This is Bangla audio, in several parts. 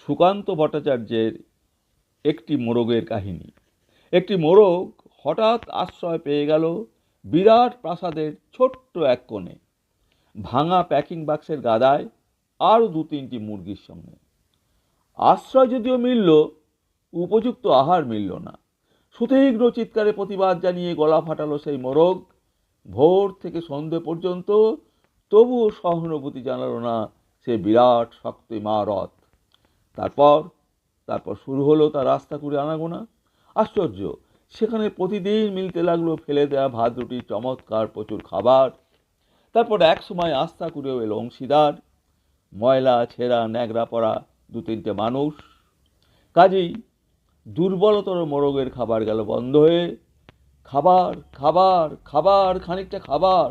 সুকান্ত ভট্টাচার্যের একটি মোরগের কাহিনী। একটি মোরগ হঠাৎ আশ্রয় পেয়ে গেল বিরাট প্রাসাদের ছোট্ট এক কোণে, ভাঙা প্যাকিং বাক্সের গাদায় আরও 2-3টি মুরগির সঙ্গে। আশ্রয় যদিও মিলল, উপযুক্ত আহার মিলল না। সুতীক্ষ্ণ চিৎকারে প্রতিবাদ জানিয়ে গলা ফাটালো সেই মোরগ। ভোর থেকে সন্ধে পর্যন্ত তবুও সহানুভূতি জানালো না সে বিরাট শক্ত ইমারত। তারপর শুরু হলো তার রাস্তা করে আনাগোনা। আশ্চর্য, সেখানে প্রতিদিন মিলতে লাগলো ফেলে দেওয়া ভাত রুটির চমৎকার প্রচুর খাবার। তারপর এক সময় আস্থা করেও এলো অংশীদার, ময়লা ছেঁড়া ন্যাকড়া পড়া 2-3টে মানুষ। কাজেই দুর্বলতর মোরগের খাবার গেল বন্ধ হয়ে। খাবার খাবার খাবার, খানিকটা খাবার।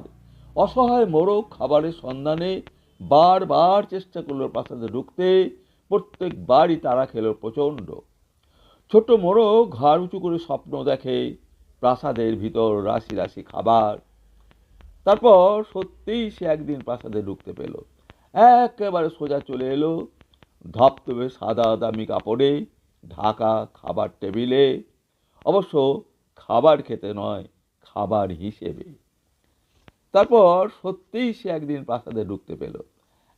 অসহায় মোরগ খাবারের সন্ধানে বারবার চেষ্টা করলো প্রাসাদে ঢুকতে। প্রত্যেকবারই তারা খেলো প্রচণ্ড। ছোট্ট মোরগ ঘাড় উঁচু করে স্বপ্ন দেখে প্রাসাদের ভিতর রাশি রাশি খাবার। তারপর সত্যিই সে একদিন প্রাসাদে ঢুকতে পেল। একেবারে সোজা চলে এলো ধপধপে সাদা দামি কাপড়ে ঢাকা খাবার টেবিলে। অবশ্য খাবার খেতে নয়, খাবার হিসেবে। তারপর সত্যিই সে একদিন প্রাসাদে ঢুকতে পেল।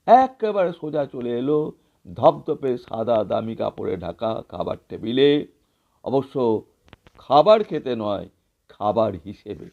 একেবারে সোজা চলে এলো ধপধপে সাদা দামি কাপড়ে ঢাকা খাবার টেবিলে। অবশ্য খাবার খেতে নয়, খাবার হিসেবে।